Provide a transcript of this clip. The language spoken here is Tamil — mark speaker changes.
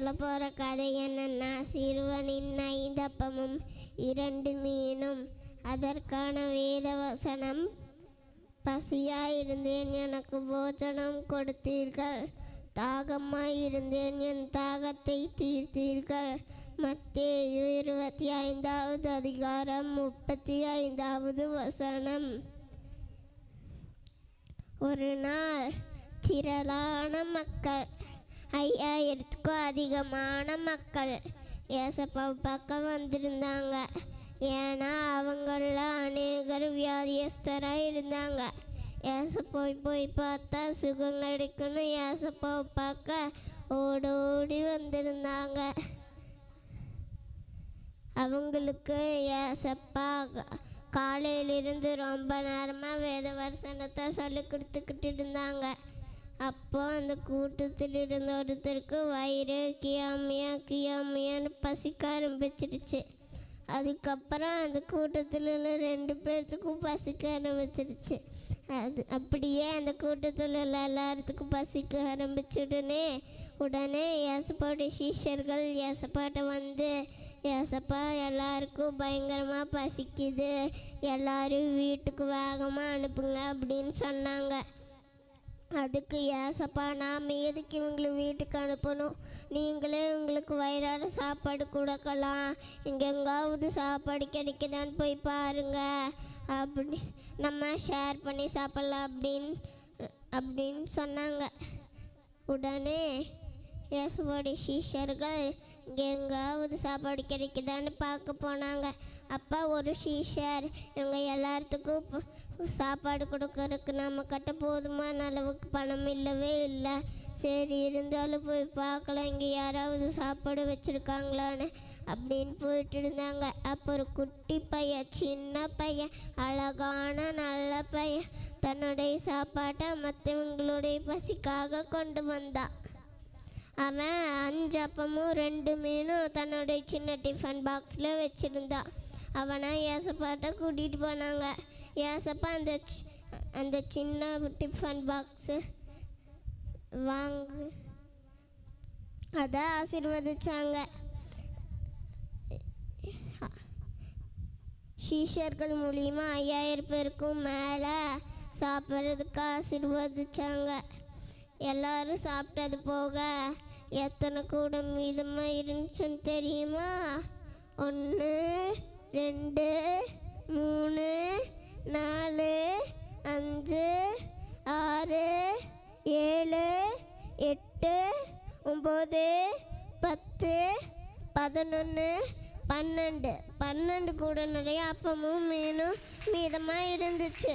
Speaker 1: சொல்ல போகிற கதை என்னன்னா, சிறுவனின் 5 அப்பமும் 2 மீனும். அதற்கான வேத வசனம், பசியாயிருந்தேன், எனக்கு போஜனம் கொடுத்தீர்கள். தாகமாயிருந்தேன், என் தாகத்தை தீர்த்தீர்கள். மத்தேயு 25வது அதிகாரம் 35வது வசனம். ஒரு நாள் திரளான மக்கள், 5000க்கும் அதிகமான மக்கள் ஏசப்பாவை பார்க்க வந்திருந்தாங்க. ஏன்னா அவங்கள அநேகர் வியாதியஸ்தராக இருந்தாங்க. ஏசப்பாவை போய் பார்த்தா சுகம் கிடைக்கணும். ஏசப்பாவை பார்க்க ஓடோடி வந்திருந்தாங்க. அவங்களுக்கு ஏசப்பா காலையிலிருந்து ரொம்ப நேரமாக வேத வசனத்தை சொல்லி கொடுத்துக்கிட்டு இருந்தாங்க. அப்போ அந்த கூட்டத்தில் இருந்த ஒருத்தருக்கு வயிறு கியாமியான்னு பசிக்க ஆரம்பிச்சிடுச்சு. அதுக்கப்புறம் அந்த கூட்டத்தில் உள்ள 2 பேர்த்துக்கும் பசிக்க ஆரம்பிச்சிடுச்சு. அப்படியே அந்த கூட்டத்தில் உள்ள எல்லாத்துக்கும் பசிக்க உடனே ஏசப்பாவுடைய சீஷர்கள் ஏசப்பாட்ட வந்து, ஏசப்பா எல்லாருக்கும் பயங்கரமாக பசிக்குது, எல்லாரும் வீட்டுக்கு வேகமாக அனுப்புங்க அப்படின்னு சொன்னாங்க. அதுக்கு ஏசப்பா, நாம் எதுக்கு இவங்களை வீட்டுக்கு அனுப்பணும், நீங்களே உங்களுக்கு வயிறார சாப்பாடு கொடுக்கலாம், இங்கே எங்காவது சாப்பாடு கிடைக்குதான்னு போய் பாருங்க, அப்படி நம்ம ஷேர் பண்ணி சாப்பிட்லாம் அப்படின்னு சொன்னாங்க. உடனே ஏசப்பாவுடைய சீஷர்கள் இங்கே எங்காவது சாப்பாடு கிடைக்குதான்னு பார்க்க போனாங்க. அப்போ ஒரு சீஷர், இவங்க எல்லாத்துக்கும் சாப்பாடு கொடுக்கறதுக்கு நம்மக்கிட்ட போதுமான அளவுக்கு பணம் இல்லவே இல்லை, சரி இருந்தாலும் போய் பார்க்கலாம் இங்கே யாராவது சாப்பாடு வச்சுருக்காங்களான்னு அப்படின்னு போயிட்டு இருந்தாங்க. அப்போ ஒரு குட்டி பையன், சின்ன பையன், அழகான நல்ல பையன் தன்னுடைய சாப்பாட்டை மற்றவங்களுடைய பசிக்காக கொண்டு வந்தான். அவன் 5 அப்பமும் 2 மீனும் தன்னுடைய சின்ன டிஃபன் பாக்ஸில் வச்சுருந்தான். அவனை ஏசப்பாட்ட கூட்டிகிட்டு போனாங்க. ஏசப்பா அந்த சின்ன டிஃபன் பாக்ஸு அதை ஆசீர்வதிச்சாங்க. சீஷர்கள் மூலியமா 5000 பேருக்கும் மேலே சாப்பிட்றதுக்கு ஆசீர்வதிச்சாங்க. எல்லாரும் சாப்பிட்டது போக எத்தனை கூட மீதமாக இருந்துச்சுன்னு தெரியுமா? 1 2 3 4 5 6 7 8 9 10 11 12 கூட நிறைய அப்பமும் மீனும் மீதமாக இருந்துச்சு.